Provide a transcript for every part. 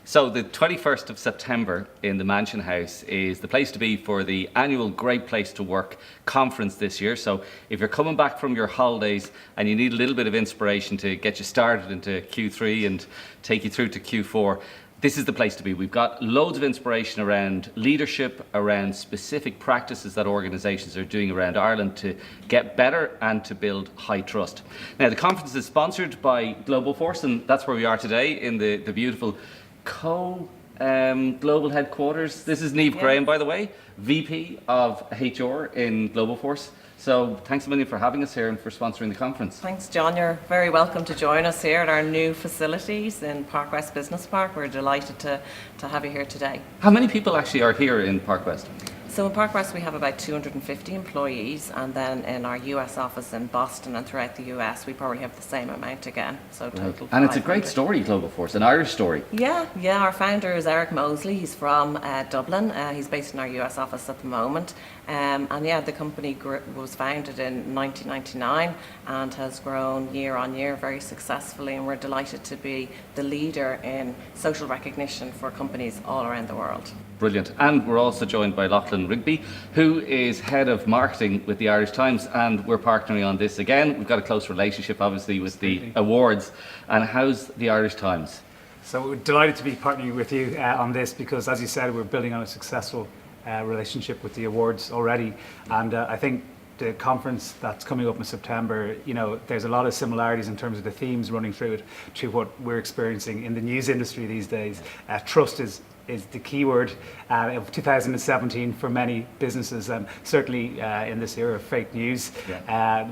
So the 21st of September in the Mansion House is the place to be for the annual Great Place to Work conference this year. So if you're coming back from your holidays and you need a little bit of inspiration to get you started into Q3 and take you through to Q4, this is the place to be. We've got loads of inspiration around leadership, around specific practices that organisations are doing around Ireland to get better and to build high trust. Now, the conference is sponsored by Globoforce, and that's where we are today in the beautiful global headquarters. This is Niamh Graham, by the way, VP of HR in Globoforce. So thanks a million for having us here and for sponsoring the conference. Thanks, John. You're very welcome to join us here at our new facilities in Park West Business Park. We're delighted to have you here today. How many people actually are here in Park West? So in Park West we have about 250 employees, and then in our US office in Boston and throughout the US we probably have the same amount again. So total. And it's a great story, Globoforce, an Irish story. Yeah. Our founder is Eric Mosley. He's from Dublin. He's based in our US office at the moment. And the company was founded in 1999 and has grown year on year very successfully, and we're delighted to be the leader in social recognition for companies all around the world. Brilliant. And we're also joined by Laughlin, Rigby, who is head of marketing with the Irish Times, and we're partnering on this again. We've got a close relationship obviously with the awards. And how's the Irish Times? So we're delighted to be partnering with you on this because, as you said, we're building on a successful relationship with the awards already, and I think the conference that's coming up in September, there's a lot of similarities in terms of the themes running through it to what we're experiencing in the news industry these days. Trust is the key word of 2017 for many businesses, and certainly in this era of fake news,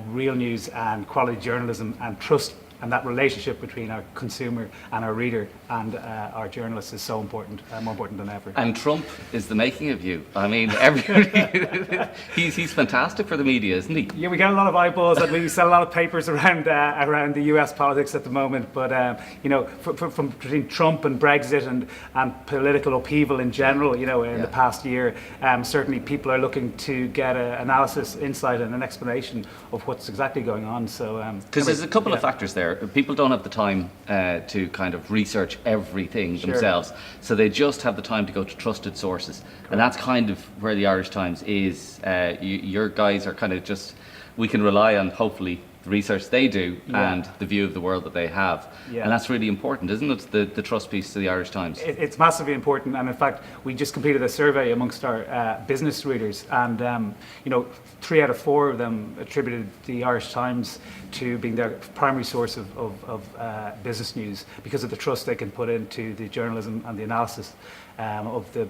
real news and quality journalism and trust. And that relationship between our consumer and our reader and our journalists is so important, more important than ever. And Trump is the making of you. I mean, everybody, he's fantastic for the media, isn't he? Yeah, we get a lot of eyeballs, and we sell a lot of papers around the US politics at the moment. But from between Trump and Brexit and political upheaval in general, in the past year, certainly people are looking to get an analysis, insight, and an explanation of what's exactly going on. So because there's a couple of factors there. People don't have the time to kind of research everything themselves, so they just have the time to go to trusted sources. Correct. And that's kind of where the Irish Times is. Your guys are kind of just, we can rely on hopefully the research they do and the view of the world that they have. And that's really important, isn't it, the trust piece to the Irish Times? It's massively important, and in fact we just completed a survey amongst our business readers, and 3 out of 4 of them attributed the Irish Times to being their primary source of business news because of the trust they can put into the journalism and the analysis of the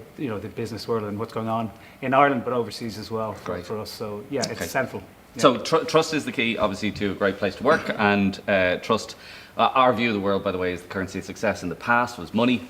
business world and what's going on in Ireland but overseas as well for us. So it's central. So trust is the key, obviously, to a great place to work, and trust. Our view of the world, by the way, is the currency of success in the past was money.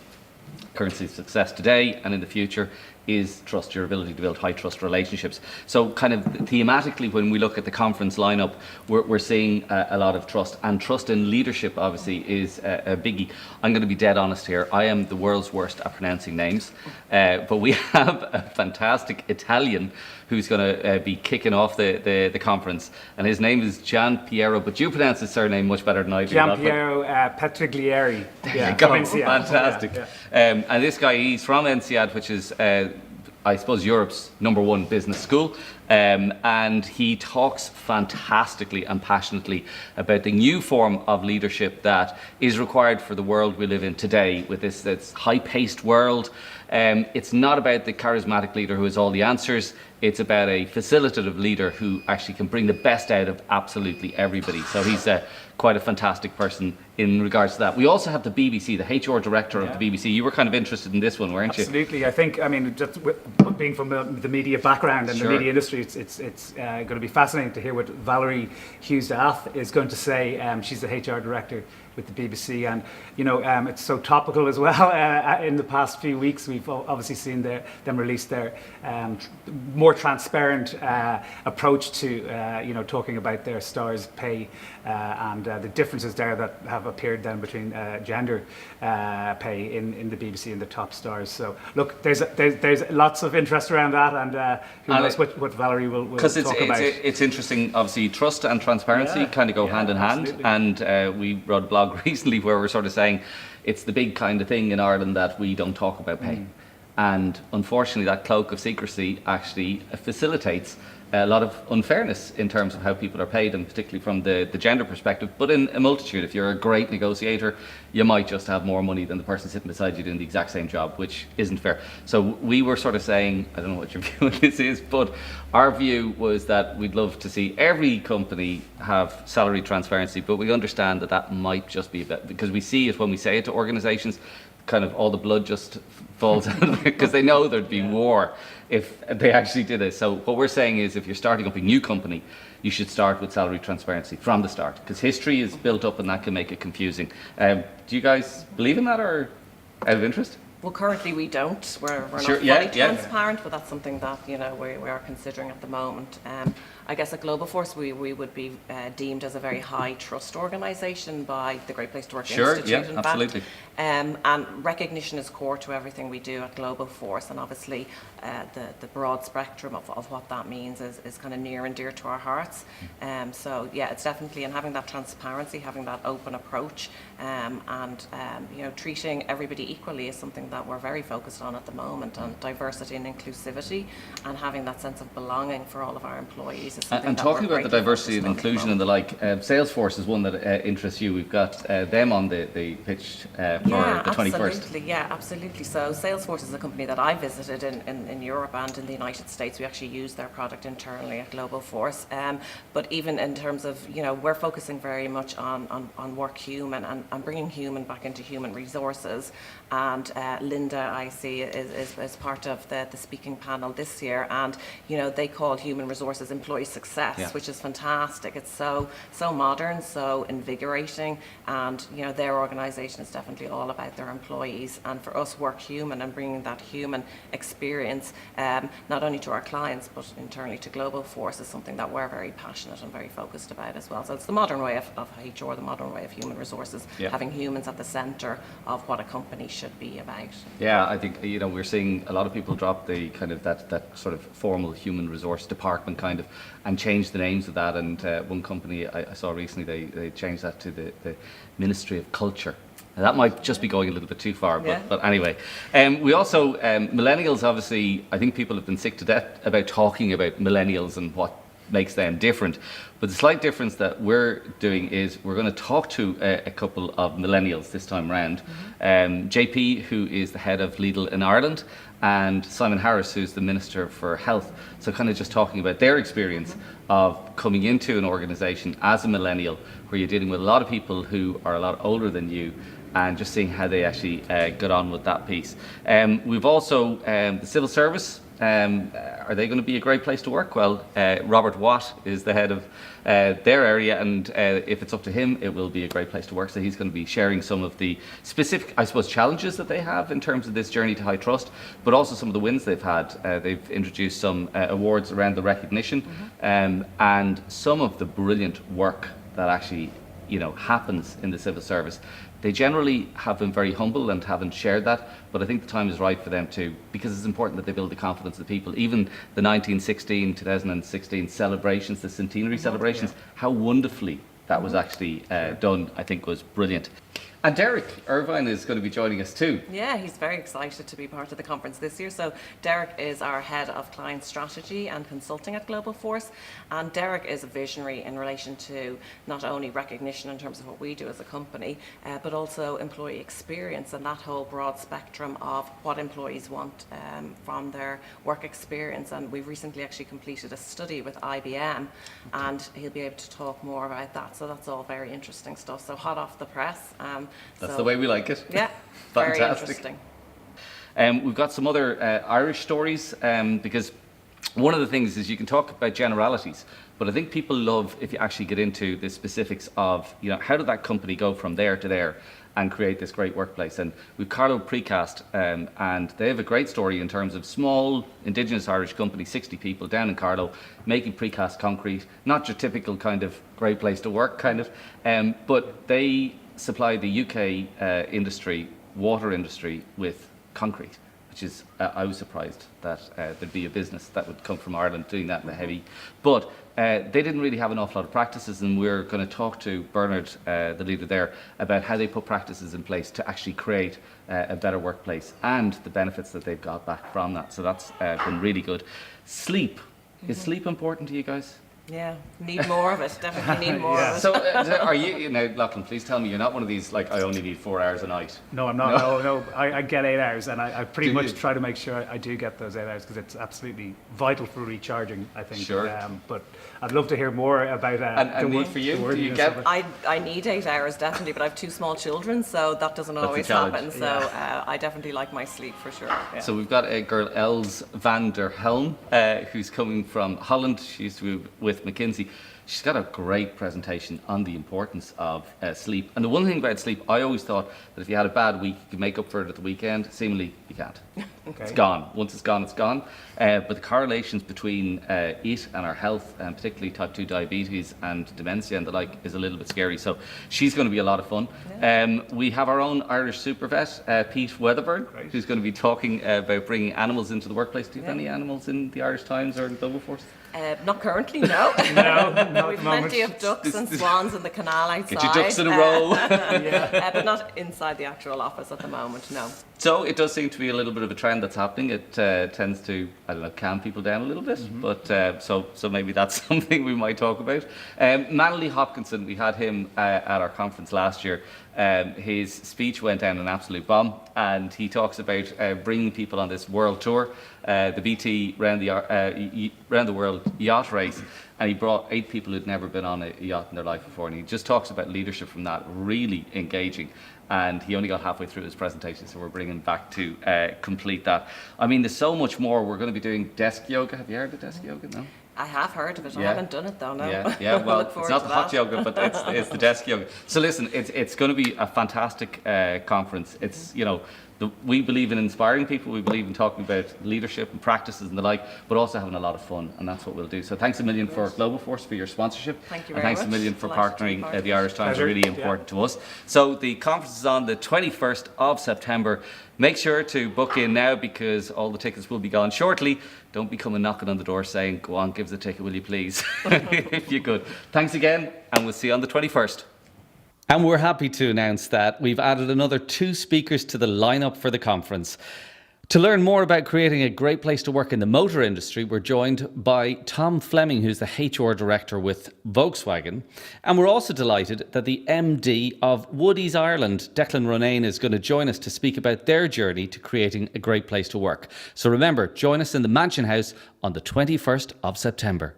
Currency of success today and in the future is trust, your ability to build high trust relationships. So kind of thematically, when we look at the conference lineup, we're seeing a lot of trust, and trust in leadership obviously is a biggie. I'm going to be dead honest here. I am the world's worst at pronouncing names, but we have a fantastic Italian who's going to be kicking off the conference, and his name is Gian Piero, but you pronounce his surname much better than I do. Gian Piero Petriglieri. There you go. Fantastic. And this guy, he's from INSEAD, which is I suppose Europe's #1 business school, and he talks fantastically and passionately about the new form of leadership that is required for the world we live in today, with this high-paced world. It's not about the charismatic leader who has all the answers. It's about a facilitative leader who actually can bring the best out of absolutely everybody. So he's quite a fantastic person in regards to that. We also have the BBC, the HR director of the BBC. You were kind of interested in this one, weren't you? Absolutely. I think, just being from the media background and the media industry, it's going to be fascinating to hear what Valerie Hughes-Dath is going to say. She's the HR director with the BBC, and it's so topical as well. In the past few weeks, we've obviously seen them release their more transparent approach to talking about their stars pay and the differences there that have have appeared then between gender pay in the BBC and the top stars. So look, there's lots of interest around that, and who knows what Valerie will talk about. It's interesting. Obviously, trust and transparency kind of go hand in hand. Absolutely. And we wrote a blog recently where we're sort of saying it's the big kind of thing in Ireland that we don't talk about pay. And unfortunately, that cloak of secrecy actually facilitates a lot of unfairness in terms of how people are paid, and particularly from the gender perspective, but in a multitude. If you're a great negotiator, you might just have more money than the person sitting beside you doing the exact same job, which isn't fair. So we were sort of saying, I don't know what your view on this is, but our view was that we'd love to see every company have salary transparency, but we understand that that might just be a bit, because we see it when we say it to organisations, kind of all the blood just falls out of it because they know there'd be war if they actually did it. So what we're saying is, if you're starting up a new company, you should start with salary transparency from the start, because history is built up and that can make it confusing. Do you guys believe in that, or out of interest? Well, currently we don't. We're not Sure, fully yeah. transparent, but that's something that we are considering at the moment. I guess at Globoforce we would be deemed as a very high trust organisation by the Great Place to Work Sure, Institute. yeah, in absolutely. Fact. And recognition is core to everything we do at Globoforce, and obviously the broad spectrum of what that means is kind of near and dear to our hearts. So yeah, it's definitely, and having that transparency, having that open approach, and treating everybody equally is something that we're very focused on at the moment, and diversity and inclusivity, and having that sense of belonging for all of our employees. And talking about the diversity and inclusion and the like, Salesforce is one that interests you. We've got them on the pitch for the 21st. Absolutely. So Salesforce is a company that I visited in Europe and in the United States. We actually use their product internally at Globoforce. But even in terms of, we're focusing very much on work human and bringing human back into human resources. And Linda, I see, is part of the speaking panel this year. And, they call human resources employee success, which is fantastic. It's so modern, so invigorating. And, their organisation is definitely all about their employees. And for us, work human and bringing that human experience, not only to our clients, but internally to Globoforce, is something that we're very passionate and very focused about as well. So it's the modern way of HR, the modern way of human resources, having humans at the centre of what a company should be about. Yeah, I think, we're seeing a lot of people drop the kind of that sort of formal human resource department kind of, and change the names of that. And one company I saw recently, they changed that to the Ministry of Culture. Now, that might just be going a little bit too far, but anyway. We also, millennials, obviously, I think people have been sick to death about talking about millennials and what makes them different. But the slight difference that we're doing is we're going to talk to a couple of millennials this time round. JP, who is the head of Lidl in Ireland, and Simon Harris, who's the Minister for Health. So kind of just talking about their experience of coming into an organisation as a millennial, where you're dealing with a lot of people who are a lot older than you, and just seeing how they actually got on with that piece. We've also the civil service. Are they going to be a great place to work? Well, Robert Watt is the head of their area, and if it's up to him, it will be a great place to work. So he's going to be sharing some of the specific, I suppose, challenges that they have in terms of this journey to high trust, but also some of the wins they've had. They've introduced some awards around the recognition, and some of the brilliant work that actually happens in the civil service. They generally have been very humble and haven't shared that, but I think the time is right for them to, because it's important that they build the confidence of the people. Even the 2016 celebrations, the centenary celebrations, how wonderfully that was actually done, I think was brilliant. And Derek Irvine is going to be joining us too. Yeah, he's very excited to be part of the conference this year. So Derek is our head of client strategy and consulting at Globoforce. And Derek is a visionary in relation to not only recognition in terms of what we do as a company, but also employee experience and that whole broad spectrum of what employees want from their work experience. And we've recently actually completed a study with IBM, and he'll be able to talk more about that. So that's all very interesting stuff. So hot off the press. That's the way we like it. Yeah, fantastic. Very interesting. We've got some other Irish stories, because one of the things is you can talk about generalities, but I think people love if you actually get into the specifics of, how did that company go from there to there and create this great workplace. And we've Carlo Precast, and they have a great story in terms of small Indigenous Irish company, 60 people down in Carlo, making precast concrete, not your typical kind of great place to work kind of, but they supply the UK industry, water industry, with concrete, which is, I was surprised that there'd be a business that would come from Ireland doing that in the heavy. But they didn't really have an awful lot of practices, and we're going to talk to Bernard, the leader there, about how they put practices in place to actually create a better workplace and the benefits that they've got back from that. So that's been really good. Sleep. Is sleep important to you guys? Yeah, need more of it. Definitely need more of it. So are you, now, Laughlin, please tell me you're not one of these, like, I only need 4 hours a night. No, I'm not. No. I get 8 hours, and I pretty Do much you? try to make sure I do get those 8 hours because it's absolutely vital for recharging, I think. Sure. But I'd love to hear more about And the need for you? Do you worthiness get- of it. I need 8 hours definitely, but I have 2 small children, so that doesn't a always challenge. happen. So I definitely like my sleep for sure. Yeah. So we've got a girl, Els van der Helm, who's coming from Holland. She used to be with McKinsey. She's got a great presentation on the importance of sleep. And the one thing about sleep, I always thought that if you had a bad week, you could make up for it at the weekend. Seemingly, you can't. Okay. It's gone. Once it's gone, it's gone. But the correlations between it and our health, and particularly type 2 diabetes and dementia and the like, is a little bit scary. So she's going to be a lot of fun. We have our own Irish super vet, Pete Weatherburn, Great. who's going to be talking about bringing animals into the workplace. Do you have any animals in the Irish Times or in Globoforce? Not currently, no. No, not at We've the moment. plenty of ducks and swans in the canal outside. Get your ducks in a row. But not inside the actual office at the moment, no. So it does seem to be a little bit of a trend that's happening. It tends to, I don't know, calm people down a little bit. But so maybe that's something we might talk about. Manley Hopkinson, we had him at our conference last year. His speech went down an absolute bomb, and he talks about bringing people on this world tour, the BT round the world yacht race, and he brought 8 people who'd never been on a yacht in their life before, and he just talks about leadership from that, really engaging. And he only got halfway through his presentation, so we're bringing back to complete that. I mean, there's so much more. We're going to be doing desk yoga. Have you heard of desk yoga? No? I have heard of it. I Yeah. haven't done it though, no. Yeah. Well, Look it's forward not to the hot that. yoga, but it's the desk yoga. So listen, it's going to be a fantastic conference. It's, we believe in inspiring people. We believe in talking about leadership and practices and the like, but also having a lot of fun, and that's what we'll do. So thanks a million for Globoforce for your sponsorship. Thank you and very thanks much. a million for Delighted to be partnering part of the it. Irish Times. Pleasure. Really Yeah. important to us. So the conference is on the 21st of September. Make sure to book in now because all the tickets will be gone shortly. Don't be coming knocking on the door saying, "Go on, give us a ticket, will you please?" if you could. Thanks again, and we'll see you on the 21st. And we're happy to announce that we've added another 2 speakers to the lineup for the conference. To learn more about creating a great place to work in the motor industry, we're joined by Tom Fleming, who's the HR director with Volkswagen. And we're also delighted that the MD of Woodies Ireland, Declan Ronayne, is going to join us to speak about their journey to creating a great place to work. So remember, join us in the Mansion House on the 21st of September.